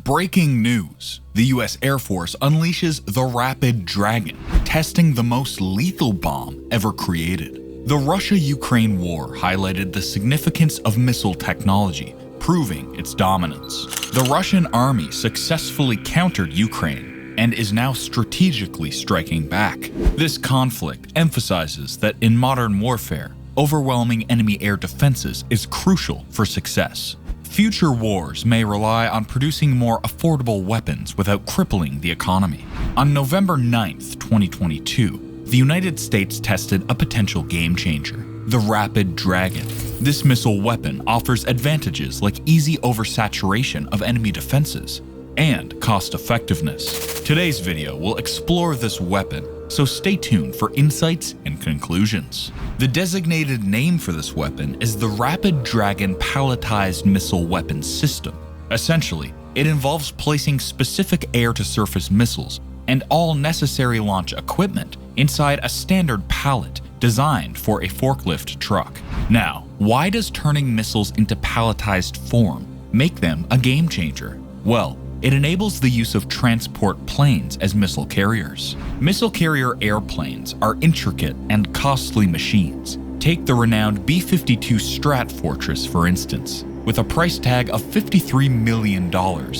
Breaking news. The US Air Force unleashes the Rapid Dragon, testing the most lethal bomb ever created. The Russia-Ukraine war highlighted the significance of missile technology, proving its dominance. The Russian army successfully countered Ukraine and is now strategically striking back. This conflict emphasizes that in modern warfare, overwhelming enemy air defenses is crucial for success. Future wars may rely on producing more affordable weapons without crippling the economy. On November 9, 2022, the United States tested a potential game changer, the Rapid Dragon. This missile weapon offers advantages like easy oversaturation of enemy defenses and cost-effectiveness. Today's video will explore this weapon, so stay tuned for insights and conclusions. The designated name for this weapon is the Rapid Dragon Palletized Missile Weapon System. Essentially, it involves placing specific air-to-surface missiles and all necessary launch equipment inside a standard pallet designed for a forklift truck. Now, why does turning missiles into palletized form make them a game changer? Well, it enables the use of transport planes as missile carriers. Missile carrier airplanes are intricate and costly machines. Take the renowned B-52 Strat Fortress, for instance, with a price tag of $53 million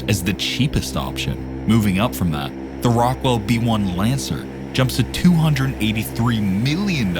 as the cheapest option. Moving up from that, the Rockwell B-1 Lancer jumps to $283 million,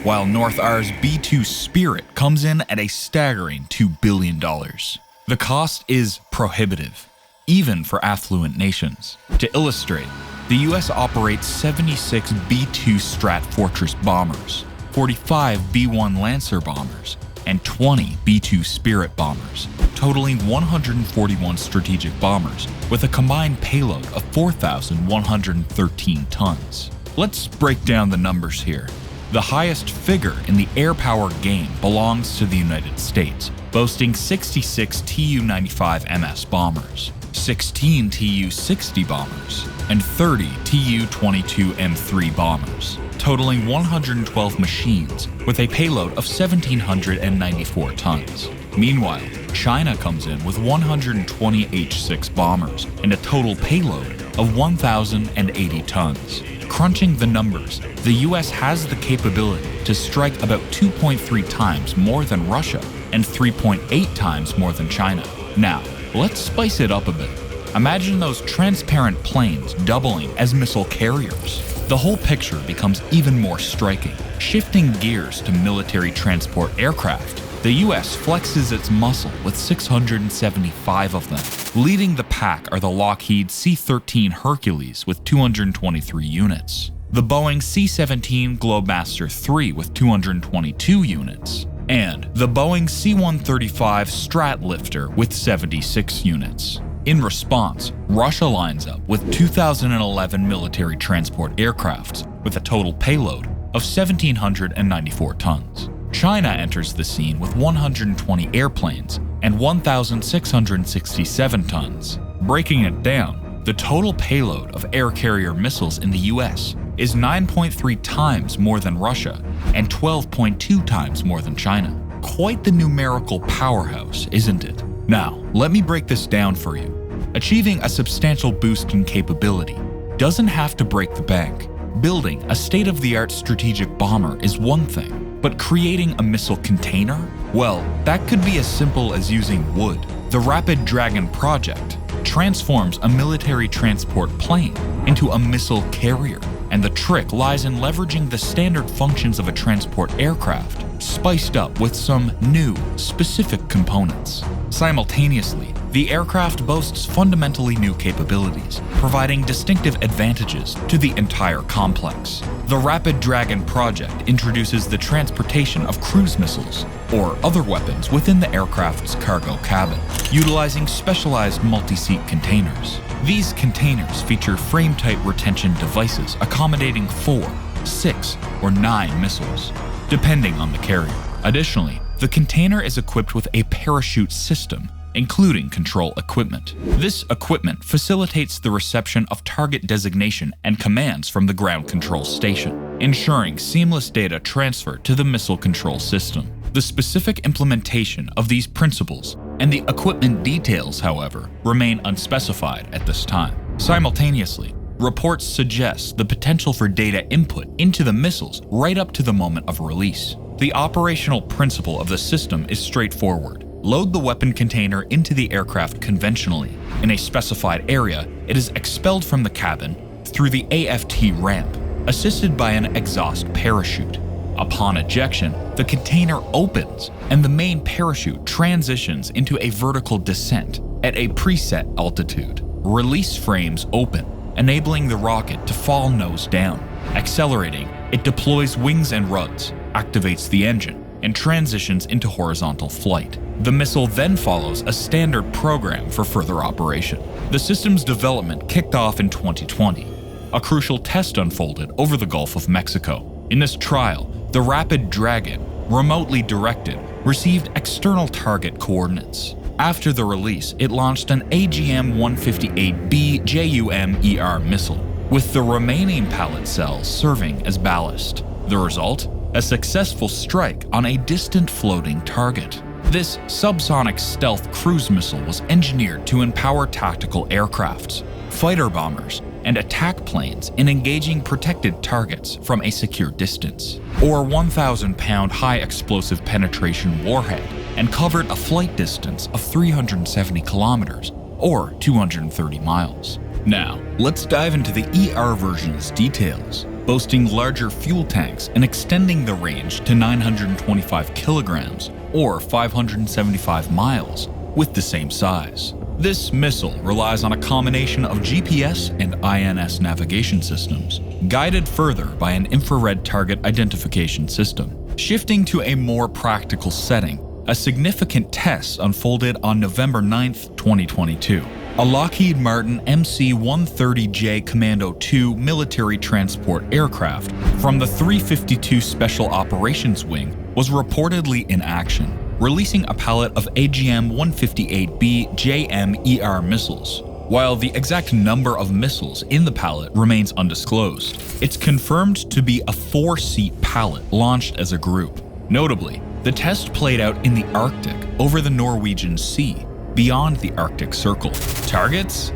while Northr's B-2 Spirit comes in at a staggering $2 billion. The cost is prohibitive, even for affluent nations. To illustrate, the US operates 76 B-2 Strat Fortress bombers, 45 B-1 Lancer bombers, and 20 B-2 Spirit bombers, totaling 141 strategic bombers with a combined payload of 4,113 tons. Let's break down the numbers here. The highest figure in the air power game belongs to the United States, boasting 66 Tu-95 MS bombers, 16 Tu-60 bombers, and 30 Tu-22 M3 bombers, totaling 112 machines with a payload of 1,794 tons. Meanwhile, China comes in with 120 H-6 bombers and a total payload of 1,080 tons. Crunching the numbers, the US has the capability to strike about 2.3 times more than Russia and 3.8 times more than China. Now, let's spice it up a bit. Imagine those transparent planes doubling as missile carriers. The whole picture becomes even more striking. Shifting gears to military transport aircraft, the US flexes its muscle with 675 of them. Leading the pack are the Lockheed C-13 Hercules with 223 units, the Boeing C-17 Globemaster III with 222 units, and the Boeing C-135 Stratlifter with 76 units. In response, Russia lines up with 2011 military transport aircrafts with a total payload of 1,794 tons. China enters the scene with 120 airplanes and 1,667 tons. Breaking it down, the total payload of air carrier missiles in the US is 9.3 times more than Russia and 12.2 times more than China. Quite the numerical powerhouse, isn't it? Now, let me break this down for you. Achieving a substantial boost in capability doesn't have to break the bank. Building a state-of-the-art strategic bomber is one thing, but creating a missile container? Well, that could be as simple as using wood. The Rapid Dragon project transforms a military transport plane into a missile carrier, and the trick lies in leveraging the standard functions of a transport aircraft, spiced up with some new, specific components. Simultaneously, the aircraft boasts fundamentally new capabilities, providing distinctive advantages to the entire complex. The Rapid Dragon project introduces the transportation of cruise missiles or other weapons within the aircraft's cargo cabin, utilizing specialized multi-seat containers. These containers feature frame-tight retention devices accommodating 4, 6, or 9 missiles, depending on the carrier. Additionally, the container is equipped with a parachute system, including control equipment. This equipment facilitates the reception of target designation and commands from the ground control station, ensuring seamless data transfer to the missile control system. The specific implementation of these principles and the equipment details, however, remain unspecified at this time. Simultaneously, reports suggest the potential for data input into the missiles right up to the moment of release. The operational principle of the system is straightforward. Load the weapon container into the aircraft conventionally. In a specified area, it is expelled from the cabin through the AFT ramp, assisted by an exhaust parachute. Upon ejection, the container opens and the main parachute transitions into a vertical descent at a preset altitude. Release frames open, enabling the rocket to fall nose down. Accelerating, it deploys wings and rods, activates the engine, and transitions into horizontal flight. The missile then follows a standard program for further operation. The system's development kicked off in 2020. A crucial test unfolded over the Gulf of Mexico. In this trial, the Rapid Dragon, remotely directed, received external target coordinates. After the release, it launched an AGM-158B JUM-ER missile, with the remaining pallet cells serving as ballast. The result? A successful strike on a distant floating target. This subsonic stealth cruise missile was engineered to empower tactical aircrafts, fighter bombers, and attack planes in engaging protected targets from a secure distance, or 1,000-pound high-explosive penetration warhead, and covered a flight distance of 370 kilometers, or 230 miles. Now, let's dive into the ER version's details, boasting larger fuel tanks and extending the range to 925 kilograms, or 575 miles, with the same size. This missile relies on a combination of GPS and INS navigation systems, guided further by an infrared target identification system. Shifting to a more practical setting, a significant test unfolded on November 9, 2022. A Lockheed Martin MC-130J Commando II military transport aircraft from the 352 Special Operations Wing was reportedly in action, releasing a pallet of AGM-158B JM-ER missiles. While the exact number of missiles in the pallet remains undisclosed, it's confirmed to be a 4-seat pallet launched as a group. Notably, the test played out in the Arctic over the Norwegian Sea, beyond the Arctic Circle. Targets?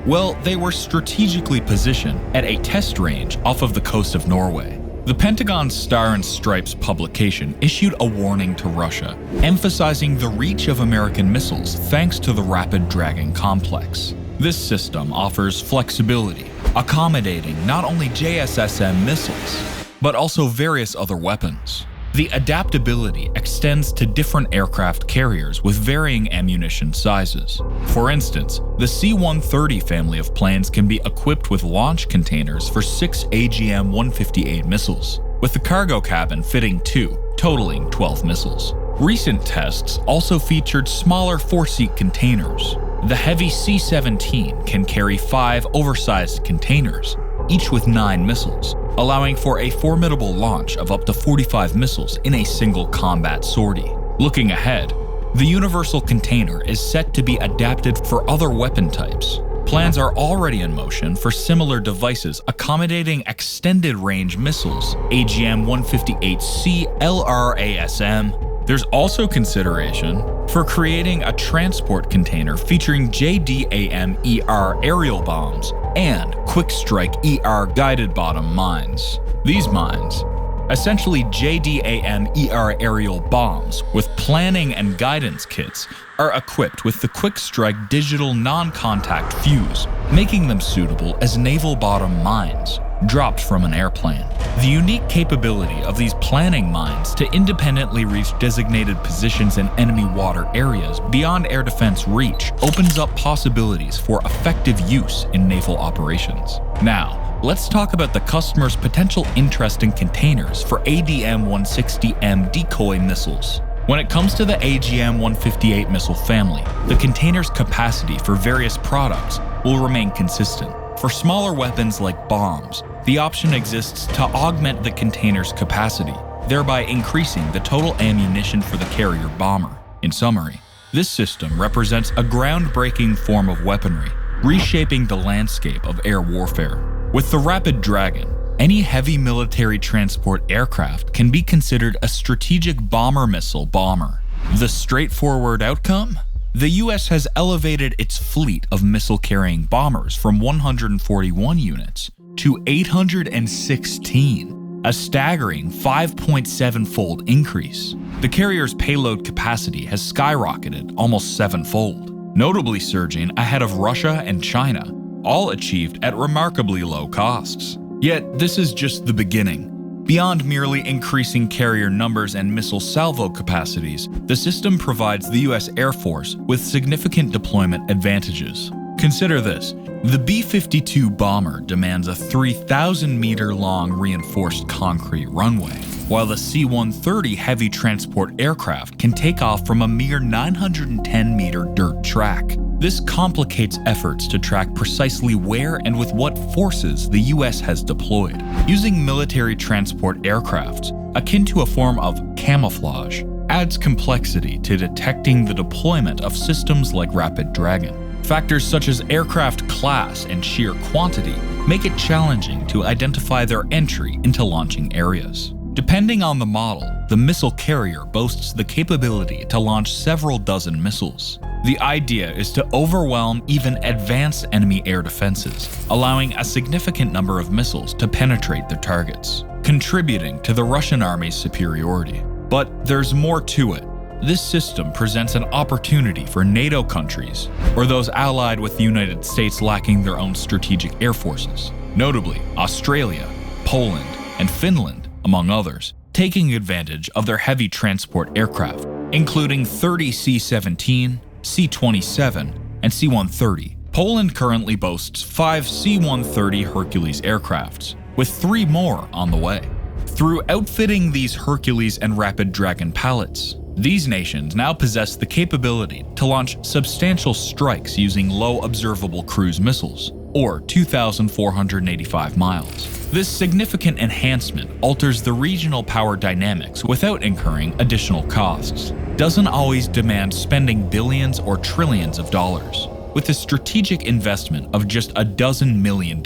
Well, they were strategically positioned at a test range off of the coast of Norway. The Pentagon's Star and Stripes publication issued a warning to Russia, emphasizing the reach of American missiles thanks to the Rapid Dragon complex. This system offers flexibility, accommodating not only JSSM missiles, but also various other weapons. The adaptability extends to different aircraft carriers with varying ammunition sizes. For instance, the C-130 family of planes can be equipped with launch containers for 6 AGM-158 missiles, with the cargo cabin fitting 2, totaling 12 missiles. Recent tests also featured smaller 4-seat containers. The heavy C-17 can carry 5 oversized containers, each with 9 missiles, allowing for a formidable launch of up to 45 missiles in a single combat sortie. Looking ahead, the universal container is set to be adapted for other weapon types. Plans are already in motion for similar devices accommodating extended range missiles, AGM-158C LRASM. There's also consideration for creating a transport container featuring JDAM-ER aerial bombs and Quick Strike ER guided bottom mines. These mines, essentially JDAM-ER aerial bombs with planning and guidance kits, are equipped with the Quick Strike digital non-contact fuse, making them suitable as naval bottom mines dropped from an airplane. The unique capability of these planning mines to independently reach designated positions in enemy water areas beyond air defense reach opens up possibilities for effective use in naval operations. Now, let's talk about the customer's potential interest in containers for ADM-160M decoy missiles. When it comes to the AGM-158 missile family, the container's capacity for various products will remain consistent. For smaller weapons like bombs, the option exists to augment the container's capacity, thereby increasing the total ammunition for the carrier bomber. In summary, this system represents a groundbreaking form of weaponry, reshaping the landscape of air warfare. With the Rapid Dragon, any heavy military transport aircraft can be considered a strategic bomber missile bomber. The straightforward outcome? The US has elevated its fleet of missile-carrying bombers from 141 units to 816, a staggering 5.7-fold increase. The carrier's payload capacity has skyrocketed almost 7-fold, notably surging ahead of Russia and China, all achieved at remarkably low costs. Yet this is just the beginning. Beyond merely increasing carrier numbers and missile salvo capacities, the system provides the US Air Force with significant deployment advantages. Consider this: the B-52 bomber demands a 3,000-meter-long reinforced concrete runway, while the C-130 heavy transport aircraft can take off from a mere 910-meter dirt track. This complicates efforts to track precisely where and with what forces the US has deployed. Using military transport aircraft, akin to a form of camouflage, adds complexity to detecting the deployment of systems like Rapid Dragon. Factors such as aircraft class and sheer quantity make it challenging to identify their entry into launching areas. Depending on the model, the missile carrier boasts the capability to launch several dozen missiles. The idea is to overwhelm even advanced enemy air defenses, allowing a significant number of missiles to penetrate their targets, contributing to the Russian army's superiority. But there's more to it. This system presents an opportunity for NATO countries, or those allied with the United States lacking their own strategic air forces, notably Australia, Poland, and Finland, among others, taking advantage of their heavy transport aircraft, including 30 C-17, C-27, and C-130. Poland currently boasts 5 C-130 Hercules aircrafts, with 3 more on the way. Through outfitting these Hercules and Rapid Dragon pallets, these nations now possess the capability to launch substantial strikes using low observable cruise missiles, or 2,485 miles. This significant enhancement alters the regional power dynamics without incurring additional costs. Doesn't always demand spending billions or trillions of dollars. With a strategic investment of just a dozen $1 million,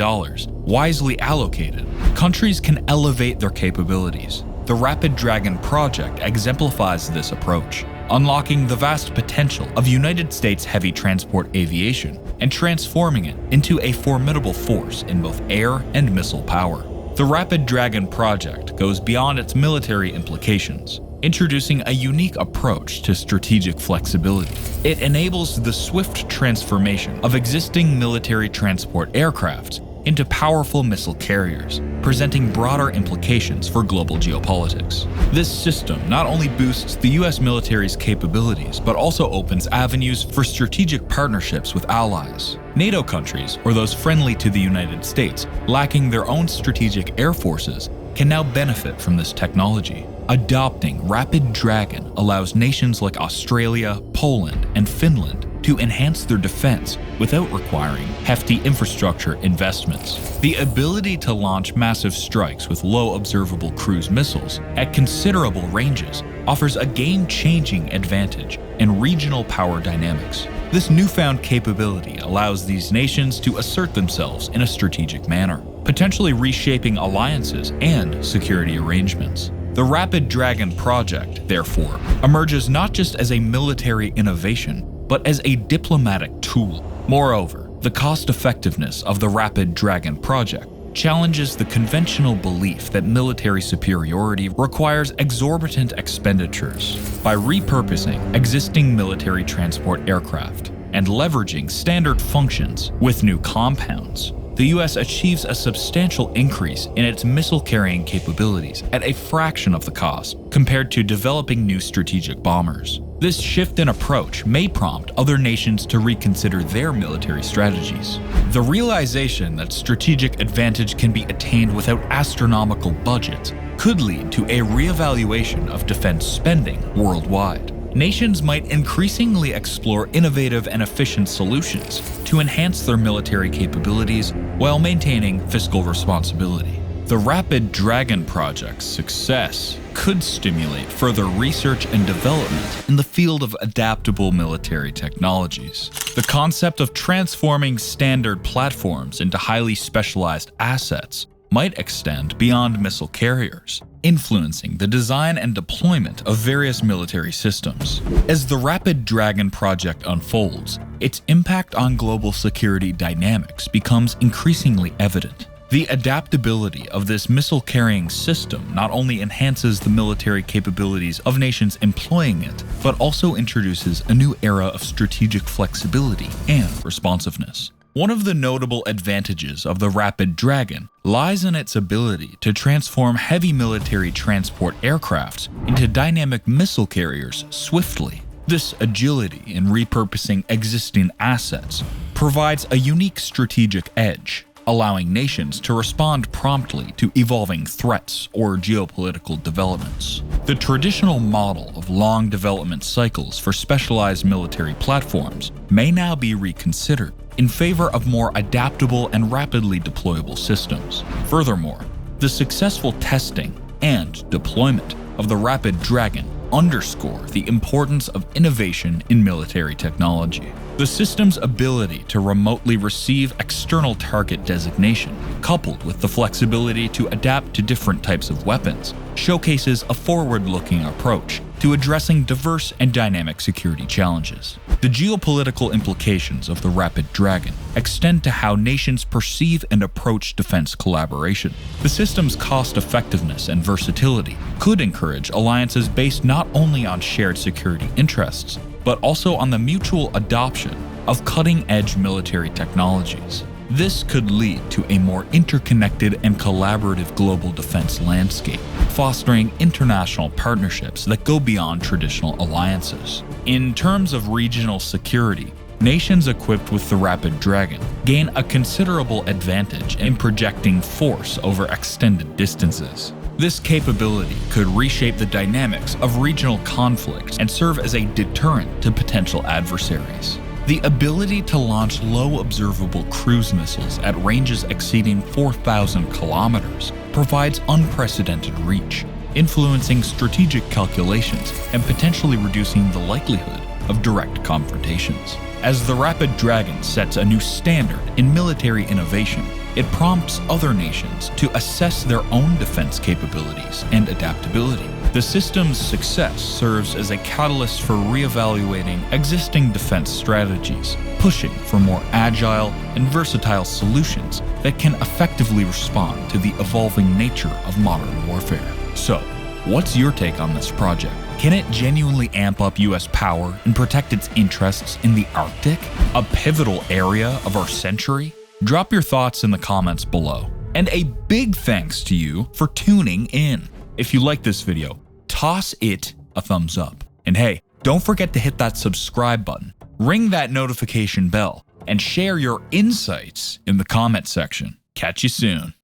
wisely allocated, countries can elevate their capabilities. The Rapid Dragon project exemplifies this approach, unlocking the vast potential of United States heavy transport aviation and transforming it into a formidable force in both air and missile power. The Rapid Dragon project goes beyond its military implications, introducing a unique approach to strategic flexibility. It enables the swift transformation of existing military transport aircraft into powerful missile carriers, presenting broader implications for global geopolitics. This system not only boosts the US military's capabilities, but also opens avenues for strategic partnerships with allies. NATO countries, or those friendly to the United States, lacking their own strategic air forces, can now benefit from this technology. Adopting Rapid Dragon allows nations like Australia, Poland, and Finland to enhance their defense without requiring hefty infrastructure investments. The ability to launch massive strikes with low observable cruise missiles at considerable ranges offers a game-changing advantage in regional power dynamics. This newfound capability allows these nations to assert themselves in a strategic manner, potentially reshaping alliances and security arrangements. The Rapid Dragon project, therefore, emerges not just as a military innovation, but as a diplomatic tool. Moreover, the cost-effectiveness of the Rapid Dragon project challenges the conventional belief that military superiority requires exorbitant expenditures. By repurposing existing military transport aircraft and leveraging standard functions with new compounds, the US achieves a substantial increase in its missile-carrying capabilities at a fraction of the cost compared to developing new strategic bombers. This shift in approach may prompt other nations to reconsider their military strategies. The realization that strategic advantage can be attained without astronomical budgets could lead to a reevaluation of defense spending worldwide. Nations might increasingly explore innovative and efficient solutions to enhance their military capabilities while maintaining fiscal responsibility. The Rapid Dragon project's success could stimulate further research and development in the field of adaptable military technologies. The concept of transforming standard platforms into highly specialized assets might extend beyond missile carriers, influencing the design and deployment of various military systems. As the Rapid Dragon project unfolds, its impact on global security dynamics becomes increasingly evident. The adaptability of this missile-carrying system not only enhances the military capabilities of nations employing it, but also introduces a new era of strategic flexibility and responsiveness. One of the notable advantages of the Rapid Dragon lies in its ability to transform heavy military transport aircrafts into dynamic missile carriers swiftly. This agility in repurposing existing assets provides a unique strategic edge, allowing nations to respond promptly to evolving threats or geopolitical developments. The traditional model of long development cycles for specialized military platforms may now be reconsidered in favor of more adaptable and rapidly deployable systems. Furthermore, the successful testing and deployment of the Rapid Dragon underscore the importance of innovation in military technology. The system's ability to remotely receive external target designation, coupled with the flexibility to adapt to different types of weapons, showcases a forward-looking approach to addressing diverse and dynamic security challenges. The geopolitical implications of the Rapid Dragon extend to how nations perceive and approach defense collaboration. The system's cost-effectiveness and versatility could encourage alliances based not only on shared security interests, but also on the mutual adoption of cutting-edge military technologies. This could lead to a more interconnected and collaborative global defense landscape, fostering international partnerships that go beyond traditional alliances. In terms of regional security, nations equipped with the Rapid Dragon gain a considerable advantage in projecting force over extended distances. This capability could reshape the dynamics of regional conflicts and serve as a deterrent to potential adversaries. The ability to launch low observable cruise missiles at ranges exceeding 4,000 kilometers provides unprecedented reach, influencing strategic calculations and potentially reducing the likelihood of direct confrontations. As the Rapid Dragon sets a new standard in military innovation, it prompts other nations to assess their own defense capabilities and adaptability. The system's success serves as a catalyst for reevaluating existing defense strategies, pushing for more agile and versatile solutions that can effectively respond to the evolving nature of modern warfare. So, what's your take on this project? Can it genuinely amp up US power and protect its interests in the Arctic, a pivotal area of our century? Drop your thoughts in the comments below. And a big thanks to you for tuning in. If you like this video, toss it a thumbs up. And hey, don't forget to hit that subscribe button, ring that notification bell, and share your insights in the comment section. Catch you soon.